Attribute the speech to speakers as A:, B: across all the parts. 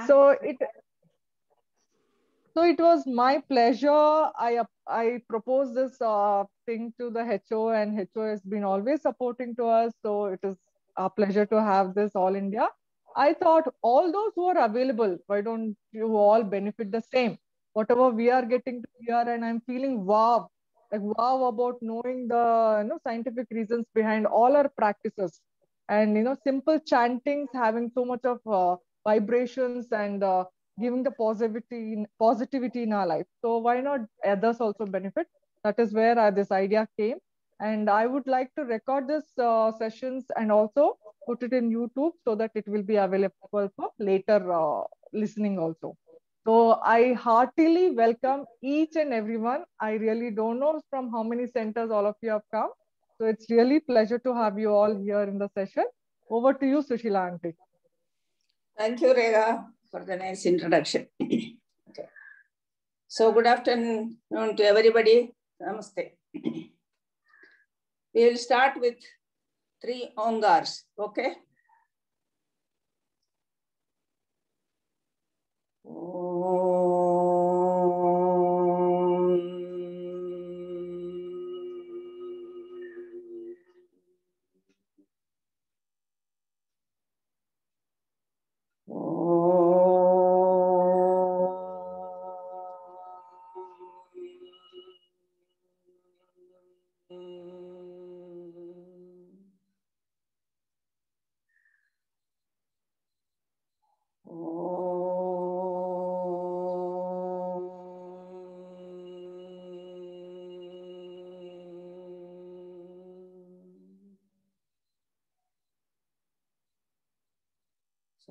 A: So it was my pleasure. I proposed this thing to the HO, and HO has been always supporting to us. So it is a pleasure to have this All India. I thought all those who are available, why don't you all benefit the same? Whatever we are getting to hear, and I'm feeling wow, like wow about knowing the scientific reasons behind all our practices, and simple chantings having so much of vibrations and giving the positivity in our life. So why not others also benefit? That is where this idea came, and I would like to record this sessions and also put it in YouTube so that it will be available for later listening also. So I heartily welcome each and everyone. I really don't know from how many centers all of you have come. So it's really pleasure to have you all here in the session. Over to you, Sushila Aunty.
B: Thank you, Rekha, for the nice introduction. Okay. So good afternoon to everybody. Namaste. We will start with 3 Omkars, okay?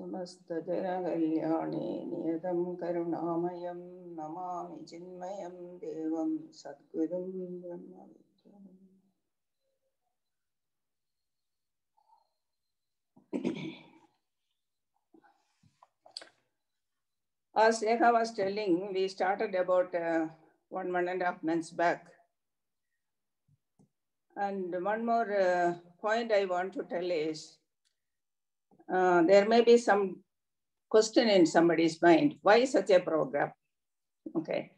B: समस्तजनकल्याणे नियतं करुणामयं नमामि चिन्मयं देवं सद्गुरुं ब्रह्मविद्याम्. As Rekha was telling, we started about 1.5 months back. And one more point I want to tell is, there may be some question in somebody's mind. Why such a program? Okay.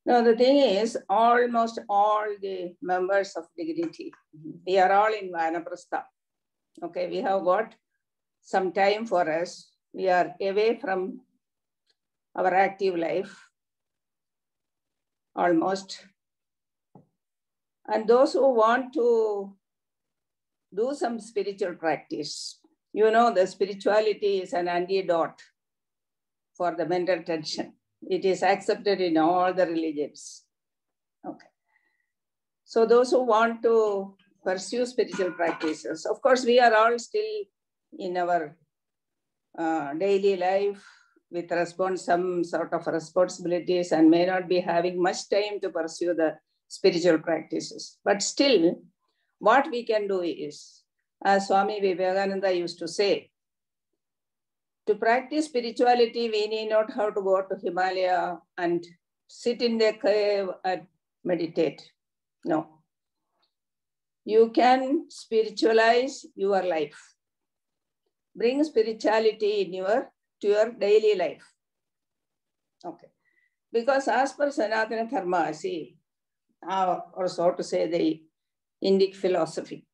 B: Now the thing is, almost all the members of Dignity, we are all in Vanaprastha. Okay, we have got some time for us. We are away from our active life, almost. And those who want to do some spiritual practice, the spirituality is an antidote for the mental tension. It is accepted in all the religions. Okay. So those who want to pursue spiritual practices, of course, we are all still in our daily life with some sort of responsibilities and may not be having much time to pursue the spiritual practices. But still, what we can do is, as Swami Vivekananda used to say, to practice spirituality, we need not have to go to Himalaya and sit in the cave and meditate. No. You can spiritualize your life. Bring spirituality to your daily life. Okay. Because as per Sanatana Dharma, see, or so to say, the Indic philosophy,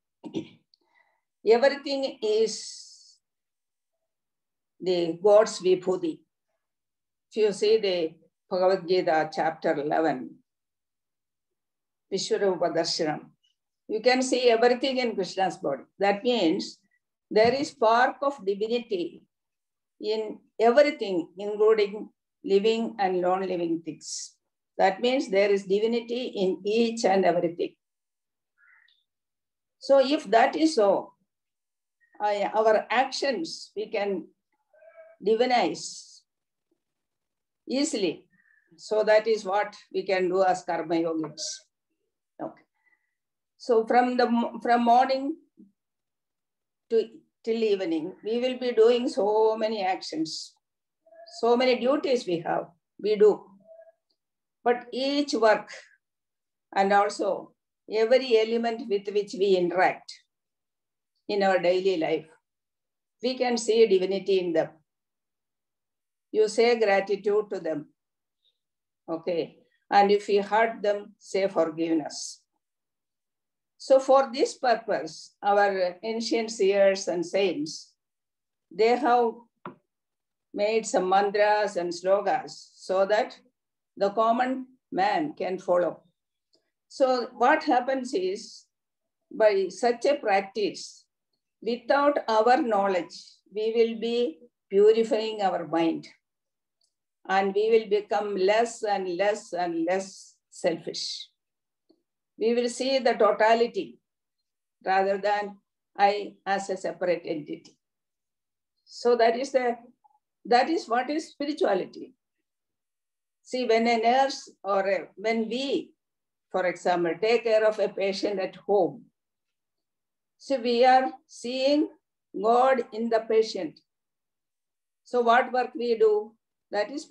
B: everything is the God's Vibhuti. If you see the Bhagavad Gita, chapter 11, Vishwarupa Darshanam, you can see everything in Krishna's body. That means there is spark of divinity in everything, including living and non-living things. That means there is divinity in each and everything. So if that is so, our actions we can divinize easily. So that is what we can do as karma yogis. Okay. So from morning till evening, we will be doing so many actions, so many duties we do. But each work and also every element with which we interact in our daily life, we can see divinity in them. You say gratitude to them. Okay. And if you hurt them, say forgiveness. So for this purpose, our ancient seers and saints, they have made some mantras and slogas so that the common man can follow. So what happens is, by such a practice, without our knowledge, we will be purifying our mind, and we will become less and less and less selfish. We will see the totality rather than I as a separate entity. So that is what is spirituality. See, when a nurse or when we, for example, take care of a patient at home, so we are seeing God in the patient. So what work we do, that is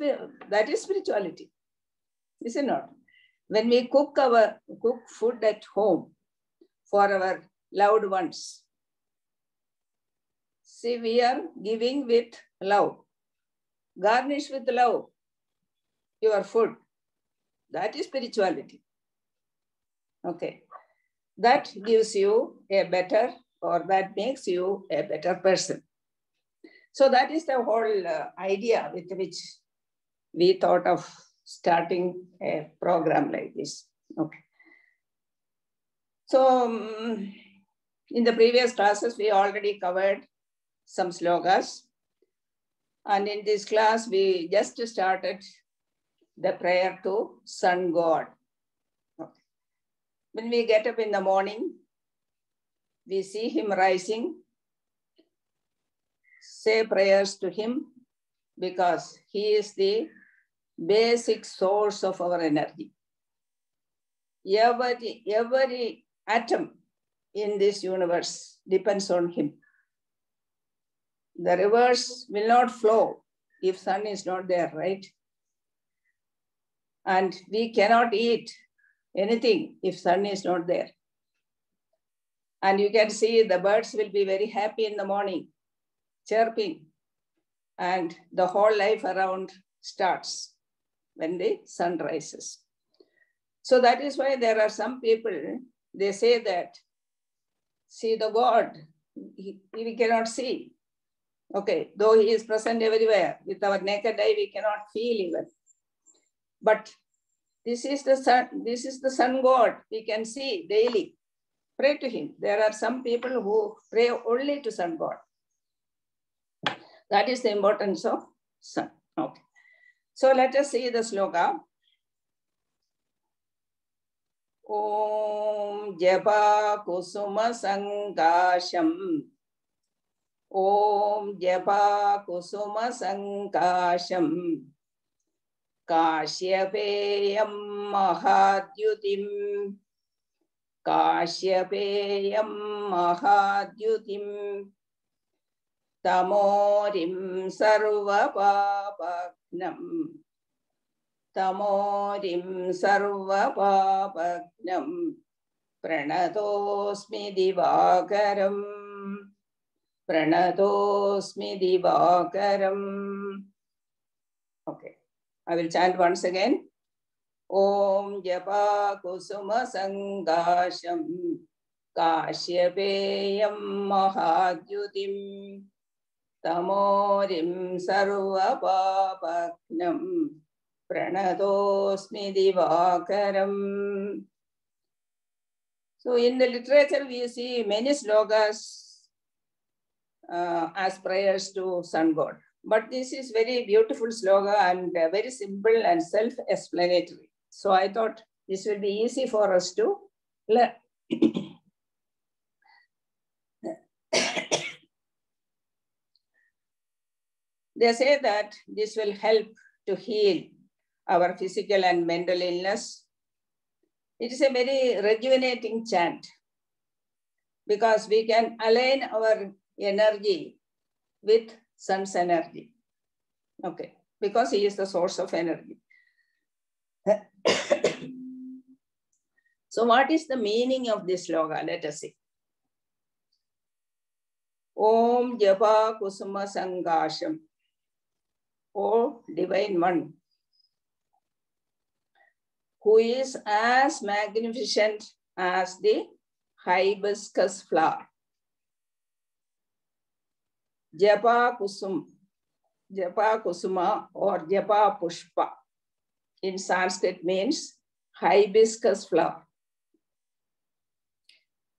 B: spirituality, is it not? When we cook food at home for our loved ones, see, we are giving with love. Garnish with love your food. That is spirituality. Okay. That gives you a better, or that makes you a better person. So that is the whole idea with which we thought of starting a program like this. Okay. So in the previous classes, we already covered some slogas. And in this class, we just started the prayer to Sun God. Okay. When we get up in the morning, we see him rising, say prayers to him, because he is the basic source of our energy. Every atom in this universe depends on him. The rivers will not flow if sun is not there, right? And we cannot eat anything if sun is not there. And you can see the birds will be very happy in the morning, chirping, and the whole life around starts when the sun rises. So that is why there are some people, they say that, see the God, we cannot see. Okay, though he is present everywhere, with our naked eye, we cannot feel even. But this is the sun God, we can see daily. Pray to him. There are some people who pray only to sun God. That is the importance of sun. Okay. So let us see the sloka. Om Japa Kusuma Sankasham. Om Japa Kusuma Sankasham. Kashyapeyam Mahadyutim. Kashyapeyam Mahadyutim. Tamorim Sarva Papaknam. Tamorim Sarva Papaknam. Pranatosmi Divakaram. Pranatosmi Divakaram. Okay, I will chant once again. Om Japa Kusuma Sankasham. Kashyapeyam Mahadyutim. Tamorim Sarva Papaknam. Pranatosmi Divakaram. So in the literature, we see many slogas as prayers to sun God. But this is very beautiful sloga and very simple and self-explanatory. So I thought this will be easy for us to learn. They say that this will help to heal our physical and mental illness. It is a very rejuvenating chant because we can align our energy with sun's energy. Okay, because he is the source of energy. So what is the meaning of this sloga? Let us see. Om Japa Kusuma Sangasham. O Divine One, who is as magnificent as the hibiscus flower. Japa Kusuma or Japa Pushpa in Sanskrit means hibiscus flower.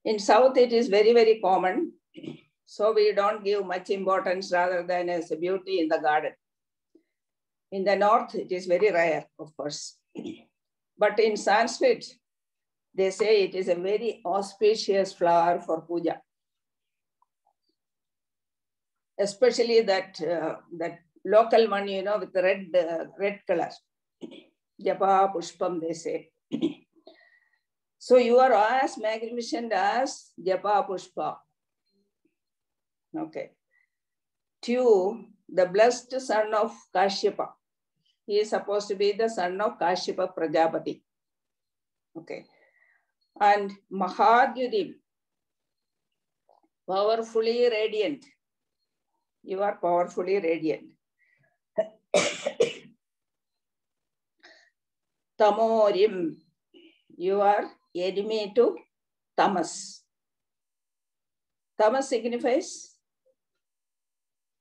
B: In South, it is very, very common. So we don't give much importance rather than as a beauty in the garden. In the North, it is very rare, of course. But in Sanskrit, they say it is a very auspicious flower for puja. Especially that local one, you know, with the red color. Japa Pushpam, they say. So you are as magnificent as Japa Pushpa. Okay. Two, the blessed son of Kashyapa. He is supposed to be the son of Kashyapa Prajapati. Okay. And Mahadyudim, powerfully radiant. You are powerfully radiant. Tamorim, you are enemy to tamas. Tamas signifies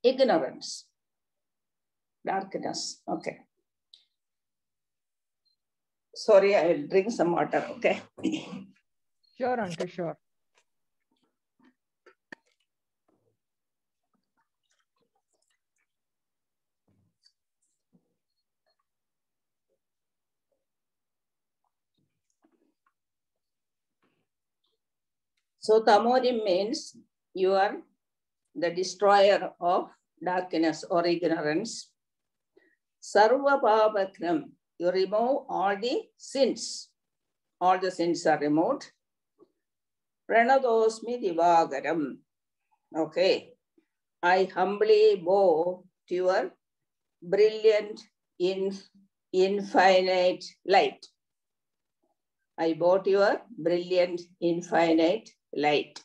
B: ignorance, darkness. Okay. Sorry, I will drink some water. Okay.
A: Sure, Auntie, sure.
B: So Tamorim means you are the destroyer of darkness or ignorance. Sarva Pavakram, you remove all the sins. All the sins are removed. Pranadosmi Divagaram. Okay. I humbly bow to your brilliant, infinite light. I bow to your brilliant, infinite light.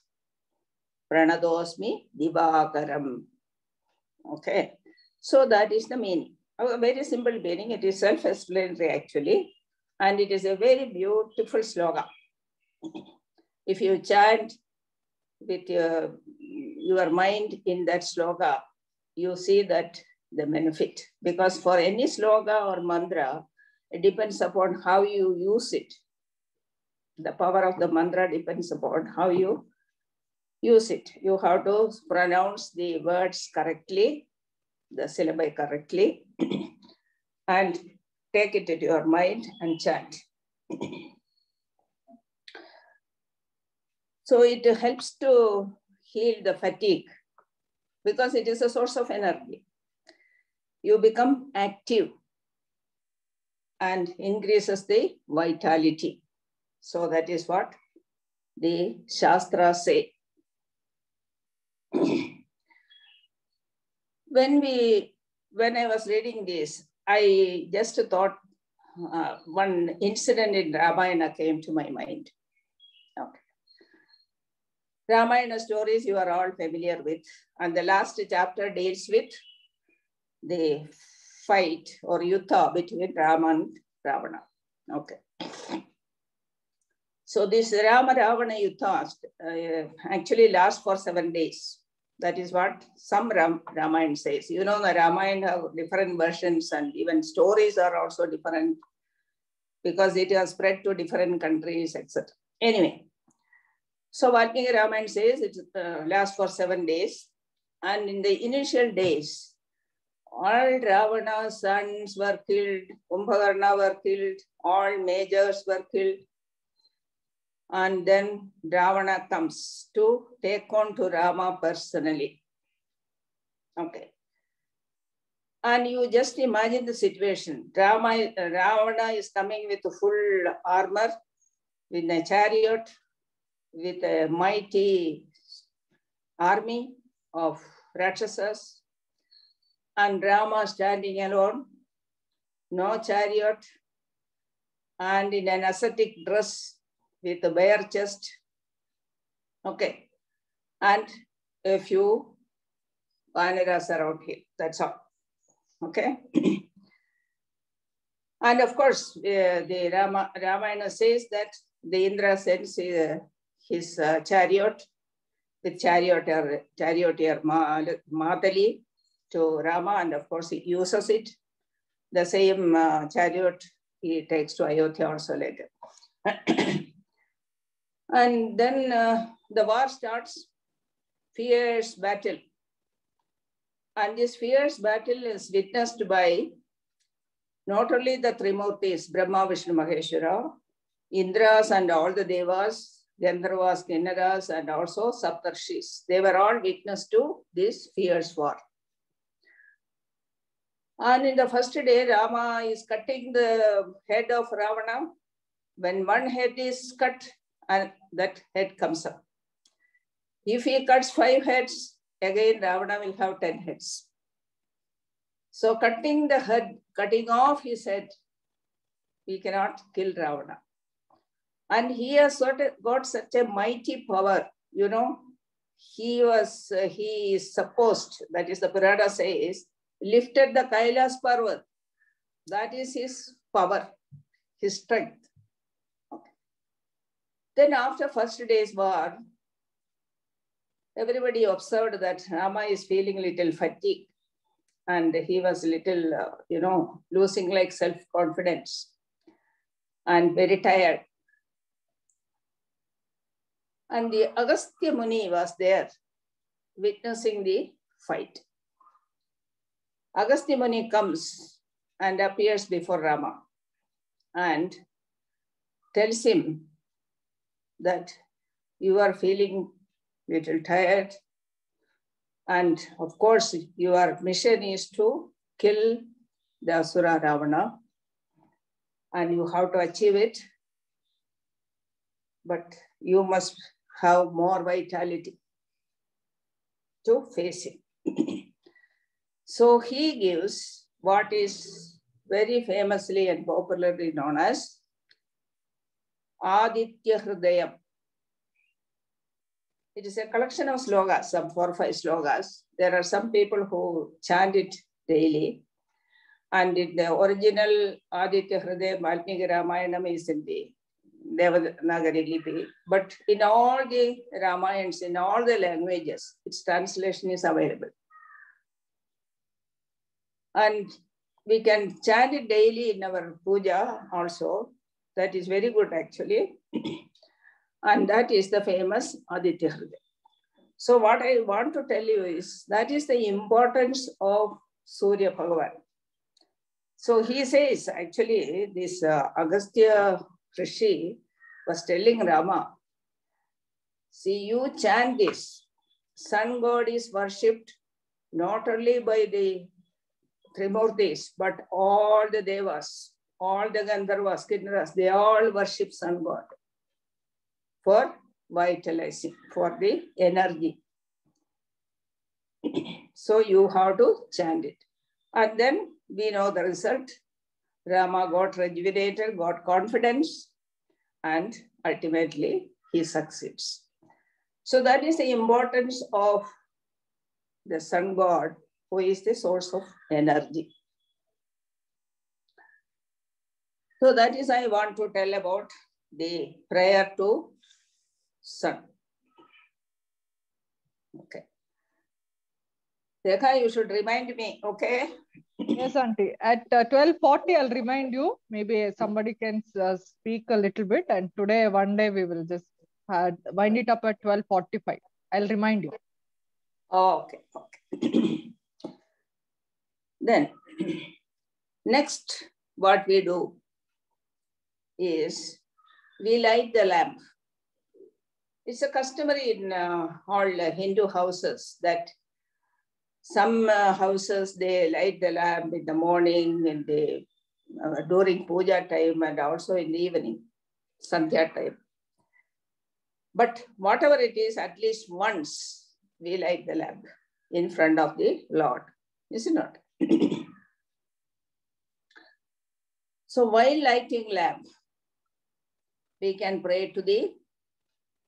B: Pranadosmi Divagaram. Okay. So that is the meaning. A very simple meaning. It is self-explanatory actually. And it is a very beautiful sloga. If you chant with your mind in that sloga, you see that the benefit. Because for any sloga or mantra, it depends upon how you use it. The power of the mantra depends upon how you use it. You have to pronounce the words correctly, the syllabi correctly, and take it into your mind and chant. So it helps to heal the fatigue because it is a source of energy. You become active and increases the vitality. So that is what the Shastras say. When I was reading this, I just thought one incident in Ramayana came to my mind. Okay. Ramayana stories you are all familiar with, and the last chapter deals with the fight or yuddha between Rama and Ravana. Okay. So this Rama-Ravana yuddha actually lasts for 7 days. That is what some Ramayana says. You know, the Ramayana have different versions and even stories are also different because it has spread to different countries, etc. Anyway, so Valmiki Ramayana says it lasts for 7 days. And in the initial days, all Ravana's sons were killed, Kumbhakarna were killed, all majors were killed. And then Ravana comes to take on to Rama personally. Okay. And you just imagine the situation. Ravana is coming with full armor, with a chariot, with a mighty army of Rakshasas, and Rama standing alone, no chariot, and in an ascetic dress with a bare chest. Okay. And a few vanaras around him. That's all. Okay. And of course, the Ramayana says that the Indra sends his chariot with charioteer Matali to Rama, and of course he uses it. The same chariot he takes to Ayodhya also later. And then the war starts, fierce battle. And this fierce battle is witnessed by not only the Trimurtis, Brahma, Vishnu, Maheshwara, Indras and all the Devas, Gandharvas, Kinnaras, and also Saptarshis. They were all witness to this fierce war. And in the first day, Rama is cutting the head of Ravana. When one head is cut, and that head comes up. If he cuts 5 heads, again Ravana will have 10 heads. So cutting the head, cutting off his head, we cannot kill Ravana. And he has got such a mighty power, you know. He is supposed, that is the Purana says, lifted the Kailas Parvat. That is his power, his strength. Okay. Then after first day's war, everybody observed that Rama is feeling a little fatigued. And he was a little, losing like self-confidence and very tired. And the Agastya Muni was there witnessing the fight. Agastya Muni comes and appears before Rama and tells him that you are feeling a little tired. And of course, your mission is to kill the Asura Ravana, and you have to achieve it. But you must have more vitality to face it. So he gives what is very famously and popularly known as Aditya Hridayam. It is a collection of slogas, some 4 or 5 slogas. There are some people who chant it daily. And the original Aditya Hridayam Valmiki Ramayanam is in the Devanagari Lipi. But in all the Ramayans, in all the languages, its translation is available. And we can chant it daily in our puja also. That is very good actually. And that is the famous Aditya Hridayam. So what I want to tell you is that is the importance of Surya Bhagavan. So he says, actually, this Agastya Rishi was telling Rama, see, you chant this. Sun God is worshipped not only by the Trimurtis, but all the Devas, all the Gandharvas, Kinnaras, they all worship Sun God for vitalizing, for the energy. So you have to chant it. And then we know the result. Rama got rejuvenated, got confidence, and ultimately he succeeds. So that is the importance of the Sun God, who is the source of energy. So that is I want to tell about the prayer to Sun. Okay. Rekha, you should remind me, okay?
A: Yes, Auntie. At 12:40, I'll remind you. Maybe somebody can speak a little bit. And today, one day, we will just wind it up at 12:45. I'll remind you.
B: Oh, okay. Okay. Then, next, what we do is we light the lamp. It's a customary in all Hindu houses that some houses, they light the lamp in the morning, in the during puja time, and also in the evening, Sandhya time. But whatever it is, at least once we light the lamp in front of the Lord, is it not? So while lighting lamp, we can pray to the,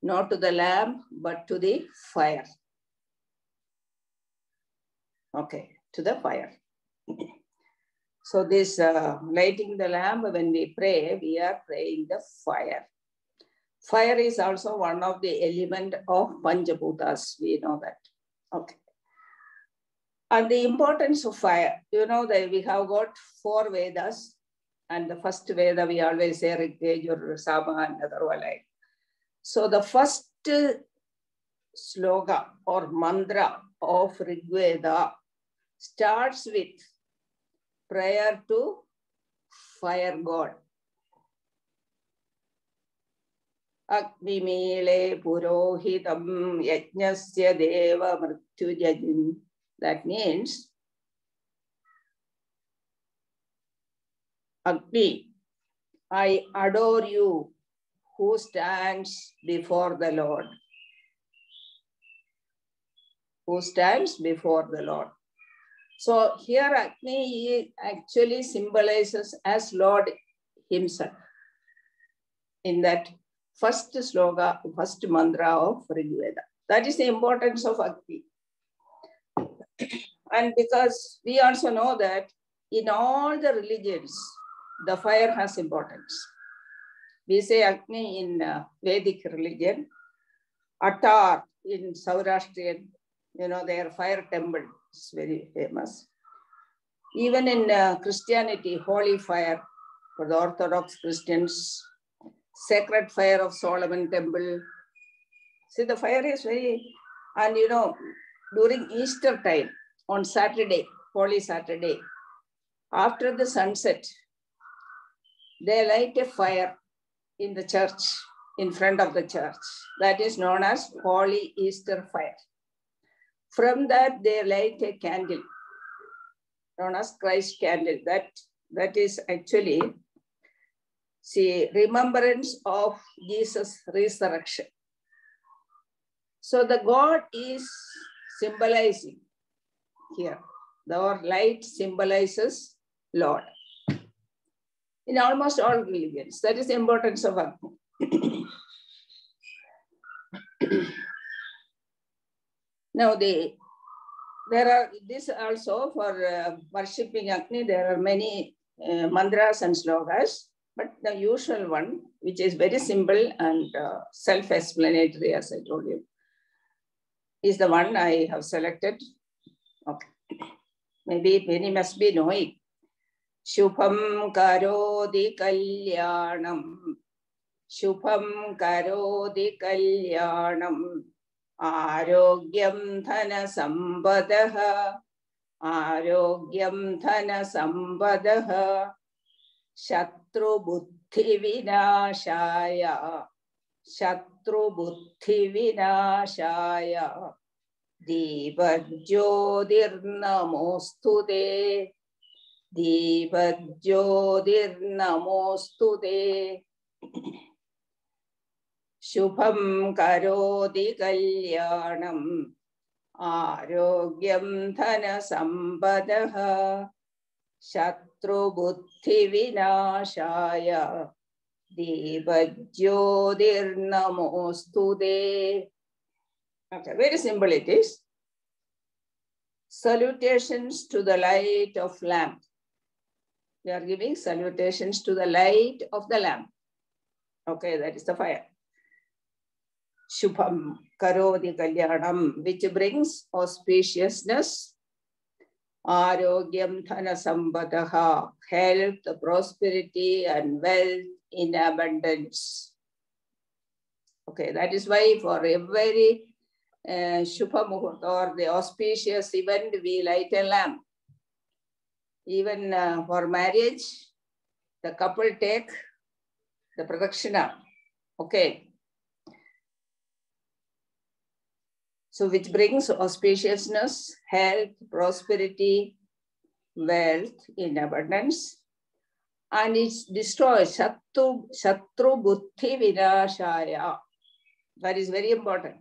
B: not to the lamp, but to the fire. okay, to the fire. So this lighting the lamp, when we pray, we are praying the fire. Fire is also one of the element of Panchabhutas, we know that. Okay. And the importance of fire, you know that we have got 4 Vedas, and the first Veda we always say Rig, Yajur, Sama, and Atharva. So the first sloka or mantra of Rig Veda starts with prayer to fire god. Agnimile purohitam yajnasya deva mrityujajin. That means, Agni, I adore you who stands before the Lord. Who stands before the Lord. So here Agni actually symbolizes as Lord himself in that first sloka, first mantra of Rig Veda. That is the importance of Agni. And because we also know that in all the religions, the fire has importance. We say Agni in Vedic religion, Attar in Saurashtrian, you know, their fire temple is very famous. Even in Christianity, holy fire for the Orthodox Christians, sacred fire of Solomon temple. See, the fire is very, and you know, during Easter time, on Saturday, Holy Saturday, after the sunset, they light a fire in the church, in front of the church. That is known as Holy Easter fire. From that, they light a candle, known as Christ candle. That is actually, see, remembrance of Jesus' resurrection. So the God is symbolizing here. The light symbolizes Lord. In almost all religions, that is the importance of Agni. Now, there are this also for worshipping Agni, there are many mantras and slokas, but the usual one, which is very simple and self-explanatory, as I told you, is the one I have selected. Okay. Maybe many must be knowing. Shubham karodi kalyanam. Shubham karodi kalyanam. Arogyam dhana sambadaha. Arogyam dhana sambadaha. Shatru buddhi vinashaya. Shatru buddhi vinashaya. Divajyodirnamostude. Divajyodirnamostude. Shubham karodi kalyanam. Arogyam dhana sambadaha. Shatru buddhi vinashaya. Divajyodirnamostude. Okay, very simple it is. Salutations to the light of lamp. We are giving salutations to the light of the lamp. Okay, that is the fire. Shubham karodi kalyanam, which brings auspiciousness. Arogyam dhana sambadaha, health, prosperity, and wealth in abundance. Okay, that is why for every Shubha Muhurta or the auspicious event, we light a lamp. Even for marriage, the couple take the pradakshina. Okay. So which brings auspiciousness, health, prosperity, wealth in abundance. And it destroys Shatru Buddhi Vinashaya. That is very important.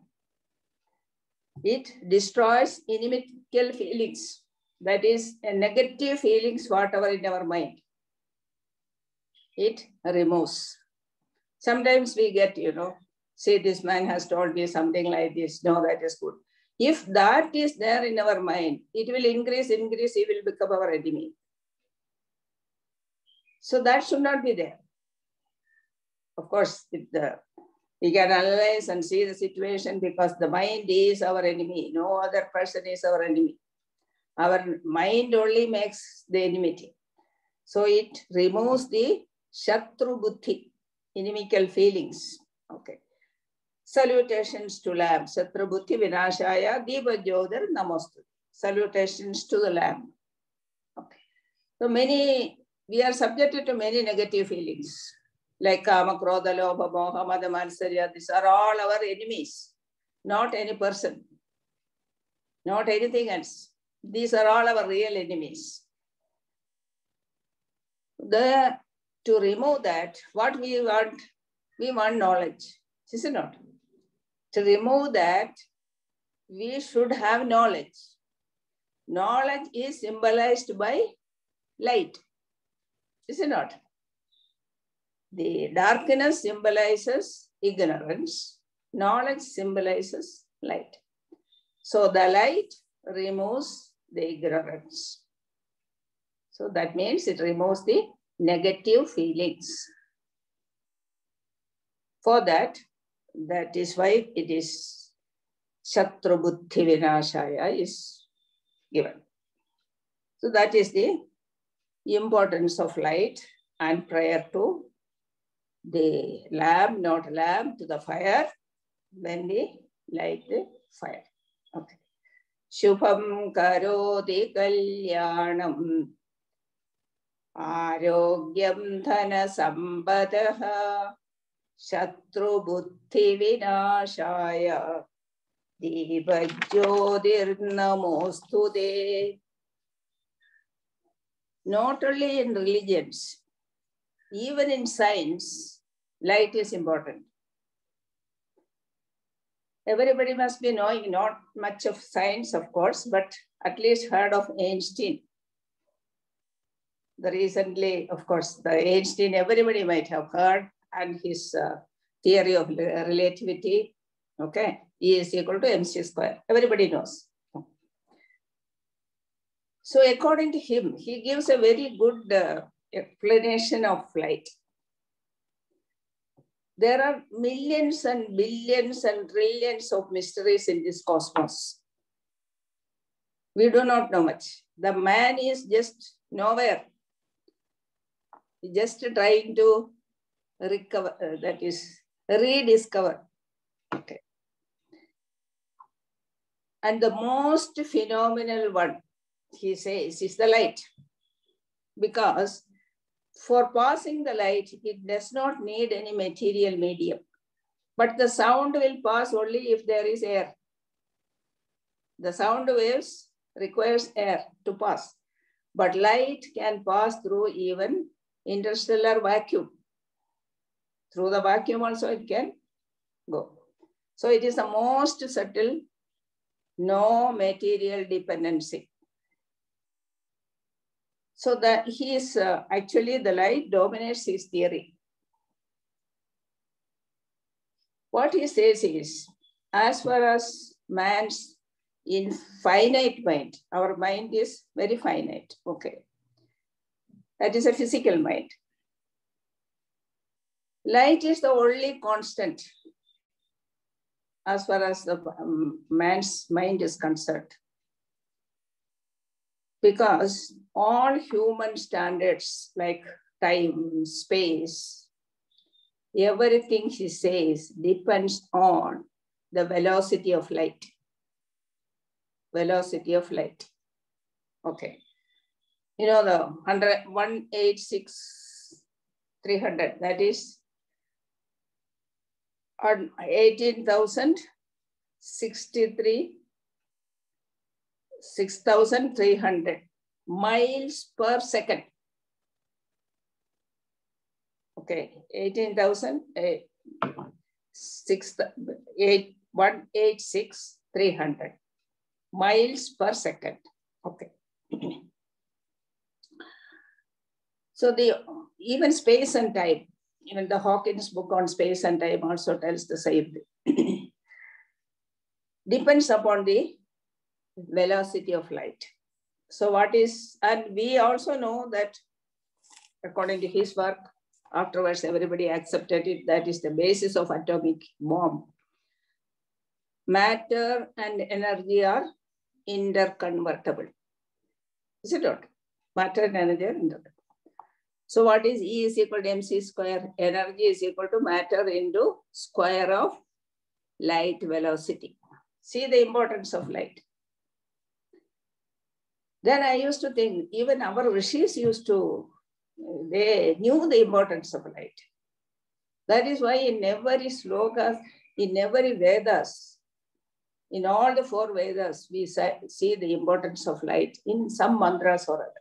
B: It destroys inimical feelings. That is negative feelings, whatever in our mind. It removes. Sometimes we get, say this man has told me something like this. No, that is good. If that is there in our mind, it will increase, he will become our enemy. So that should not be there. Of course, we can analyze and see the situation, because the mind is our enemy. No other person is our enemy. Our mind only makes the enmity. So it removes the Shatru Buddhi, inimical feelings. Okay. Salutations to Lamb. Shatru Buddhi Vinashaya Diva Jodhar Namostu. Salutations to the Lamb. Okay. So we are subjected to many negative feelings, like Kama, Krodha, Lobha, Moha, Mada, Matsarya. These are all our enemies, not any person, not anything else. These are all our real enemies. To remove that, what we want knowledge, is it not? To remove that, we should have knowledge. Knowledge is symbolized by light, is it not? The darkness symbolizes ignorance. Knowledge symbolizes light. So the light removes the ignorance. So that means it removes the negative feelings. For that is why it is Shatru Buddhi Vinashaya is given. So that is the importance of light and prayer to the lamp, not lamp, to the fire when we light the fire. Okay. Shubham karoti kalyanam Arogyam dhana sambadaha Shatru buddhi vinashaya Dibajyodir namostude. Not only in religions, even in science, light is important. Everybody must be knowing, not much of science, of course, but at least heard of Einstein. Recently, of course, the Einstein, everybody might have heard, and his theory of relativity, okay, E is equal to mc square. Everybody knows. So according to him, he gives a very good explanation of light. There are millions and billions and trillions of mysteries in this cosmos. We do not know much. The man is just nowhere. Just trying to recover, that is, rediscover. Okay. And the most phenomenal one, he says, is the light. Because for passing the light, it does not need any material medium. But the sound will pass only if there is air. The sound waves requires air to pass. But light can pass through even interstellar vacuum. Through the vacuum also it can go. So it is the most subtle, no material dependency. So that he is actually the light dominates his theory. What he says is, as far as man's finite mind, our mind is very finite, okay. That is a physical mind. Light is the only constant as far as the man's mind is concerned. Because all human standards like time, space, everything he says depends on the velocity of light. Velocity of light. Okay. You know the 186,300, that is 6,300 miles per second. Okay, 186,300 miles per second. Okay. So even space and time, even the Hawkins book on space and time also tells the same thing. depends upon the velocity of light. So what is, and we also know that according to his work, afterwards everybody accepted it, that is the basis of atomic bomb. Matter and energy are interconvertible. Is it not? Matter and energy are interconvertible. So what is E is equal to mc square? Energy is equal to matter into square of light velocity. See the importance of light. Then I used to think, even our rishis used to, they knew the importance of light. That is why in every slokas, in every Vedas, in all the 4 Vedas, we see the importance of light in some mantras or other.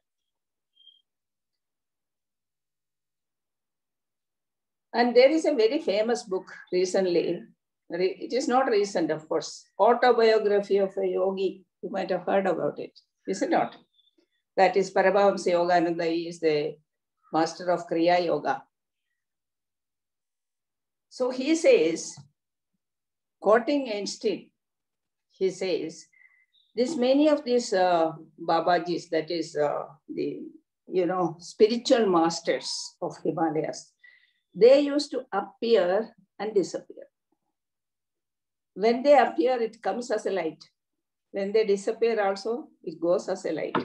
B: And there is a very famous book recently. It is not recent, of course. Autobiography of a yogi. You might have heard about it. Is it not? That is Paramahamsa Yogananda. He is the master of Kriya Yoga. So he says, quoting Einstein, he says, many of these Babajis, that is the spiritual masters of Himalayas, they used to appear and disappear. When they appear, it comes as a light. When they disappear also, it goes as a light.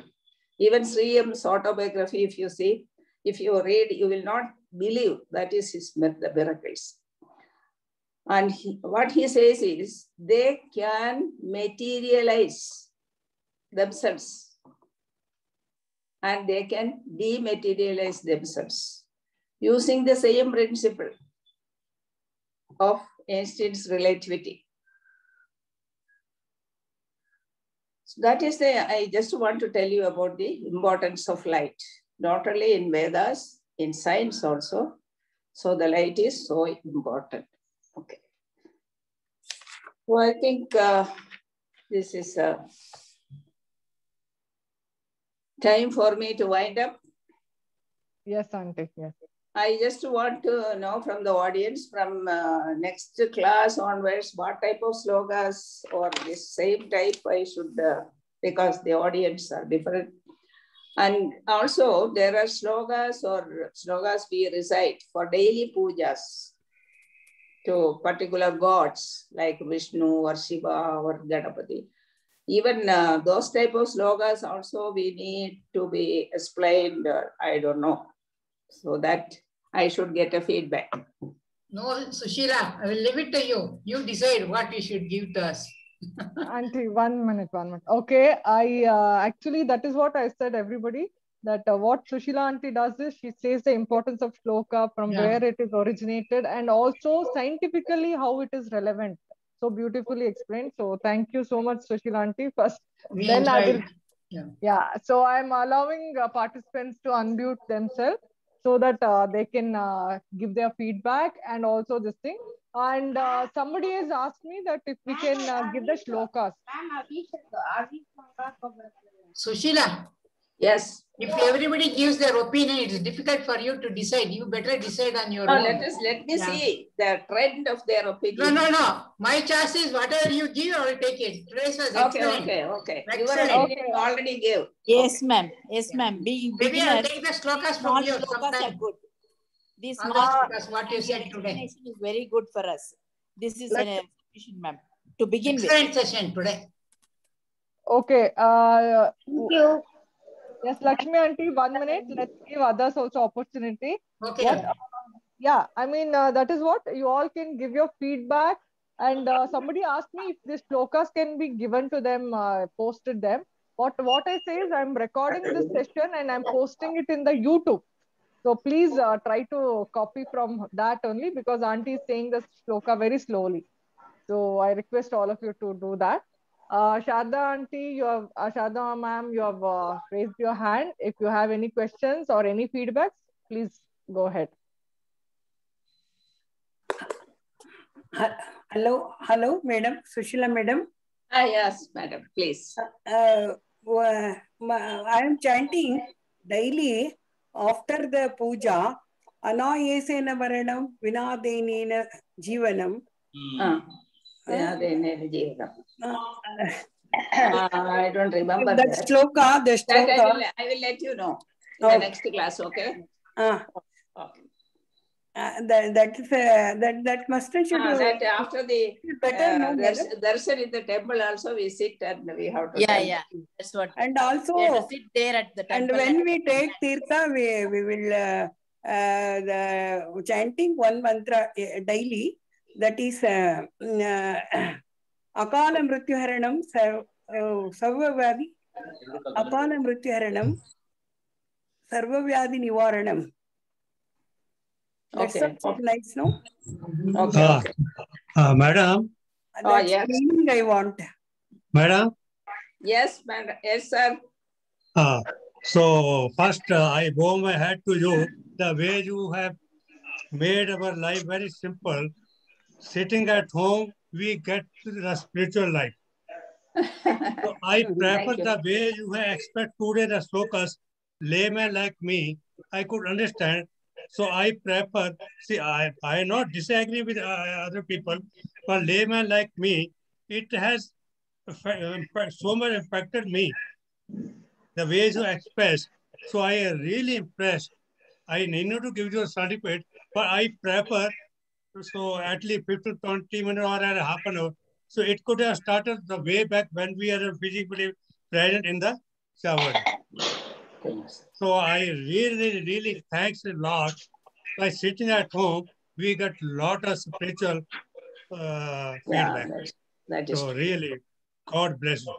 B: Even Sri M's autobiography, if you see, if you read, you will not believe that is the miracles. And what he says is, they can materialize themselves and they can dematerialize themselves using the same principle of Einstein's relativity. So that is I just want to tell you about the importance of light, not only in Vedas, in science also. So the light is so important. Okay. So I think this is time for me to wind up.
A: Yes, Auntie. Yes.
B: I just want to know from the audience, from next class onwards, what type of slokas or this same type I should, because the audience are different. And also there are slokas we recite for daily pujas to particular gods like Vishnu or Shiva or Ganapati. Even those type of slokas also we need to be explained, I don't know, so that I should get a feedback.
C: No, Sushila, I will leave it to you. You decide what you should give to us.
A: Auntie, 1 minute. Okay, actually, that is what I said, everybody, that what Sushila Auntie does is she says the importance of shloka, from where it is originated, and also scientifically how it is relevant. So beautifully explained. So thank you so much, Sushila Auntie. First, then I will. Yeah. So I'm allowing participants to unmute themselves so that they can give their feedback and also this thing. And somebody has asked me that if we can give the shlokas.
C: Sushila.
B: Yes.
C: If everybody gives their opinion, it is difficult for you to decide. You better decide on your own.
B: Let me see the trend of their opinion.
C: No. My choice is whatever you give, I will take it. Today's was excellent.
B: Okay. Your opinion already gave.
D: Yes, ma'am. Yes, ma'am.
C: Maybe I'll take the slokas from you sometime.
D: Good. These
C: slokas, what you said today,
D: is very good for us. This is an sufficient, ma'am. To begin
C: excellent session today.
A: Okay. Thank you. Yes, Lakshmi Auntie, 1 minute. Let's give others also opportunity.
C: Okay.
A: Yeah, I mean, that is what you all can give your feedback. And somebody asked me if these shlokas can be given to them, posted them. What I say is I'm recording this session and I'm posting it in the YouTube. So please try to copy from that only, because Auntie is saying the shloka very slowly. So I request all of you to do that. Sharda Auntie, Sharda ma'am, you have raised your hand. If you have any questions or any feedbacks, please go ahead.
E: Hello, madam, Sushila madam.
B: Yes, madam, please.
E: I am chanting daily after the puja, Anayesena Varanam, Vinadenena Jivanam.
B: Vinadenena Jivanam. I don't remember
E: the
B: that.
E: shloka, the
B: That
E: shloka.
B: I will let you know in the next class, okay? Okay.
E: That must should
B: That after the
E: better, no, madam?
B: darshan in the temple also we sit and we have to
D: Yeah,
B: tell.
D: yeah. That's what.
E: And also,
D: We have to sit there at the
E: and
D: temple.
E: when we take tirtha, we will the chanting one mantra daily. That is Akala Mrityuharanam Sarvavyadi. Akala Mrityuharanam Sarvavyadi Nivaranam. That's so nice, no?
B: Okay.
F: Madam.
E: That's
B: yes.
E: meaning I want.
F: Madam.
B: Yes, madam. Yes, sir.
F: So first, I bow my hat to you. The way you have made our life very simple. Sitting at home, we get to the spiritual life. So I prefer the way you have explained today the slokas. Layman like me, I could understand. So I prefer. See, I not disagree with other people, but layman like me, it has so much impacted me. The ways you express. So I am really impressed. I need not to give you a certificate, but I prefer so at least 15, 20 minutes or half an hour. So it could have started the way back when we are physically present in the shower. So I really, really thanks a lot. By sitting at home, we got a lot of spiritual feedback.
B: That is
F: so really, God bless you.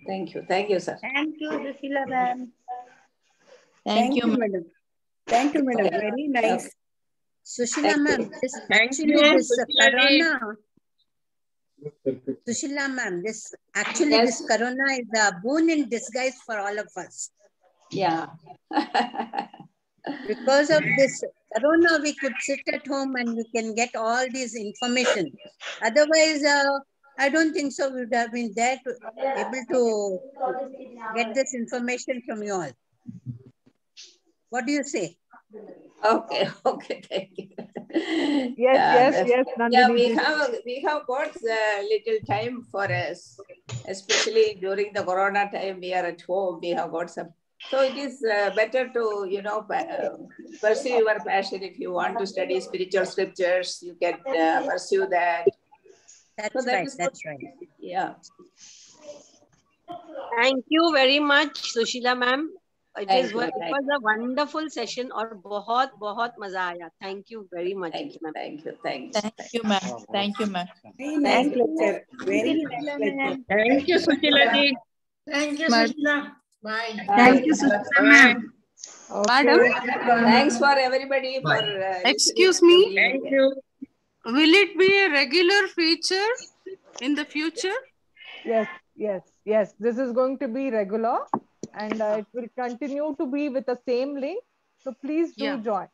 B: Thank you. Thank you, sir.
E: Thank you, Sushila ma'am.
D: Thank you,
E: madam. Thank you, madam. Very nice.
G: Sushila ma'am, this corona. Sushila ma'am, this corona is a boon in disguise for all of us.
B: Yeah.
G: Because of this corona, we could sit at home and we can get all this information. Otherwise, I don't think so. We would have been there to able to get this information from you all. What do you say?
B: Okay, thank you.
A: Yes, Nandini.
B: Yeah, we have got a little time for us, especially during the corona time. We are at home. We have got some. So it is better to pursue your passion. If you want to study spiritual scriptures, you can pursue that.
G: That's right. That's right.
B: Yeah.
H: Thank you very much, Sushila ma'am. It was a wonderful session और बहुत मजा आया. Thank you very much.
B: Thank you,
D: ma'am. Thank you, ma'am.
E: Very nice lecture. Very nice lecture.
C: Thank you, Sushila ji. Thank you, Sushila. Bye.
I: Thank you, Sushila ma'am. Madam.
B: Thanks for everybody for.
I: Excuse me.
C: Thank you.
I: Will it be a regular feature in the future?
A: Yes. This is going to be regular, and it will continue to be with the same link. So please do join.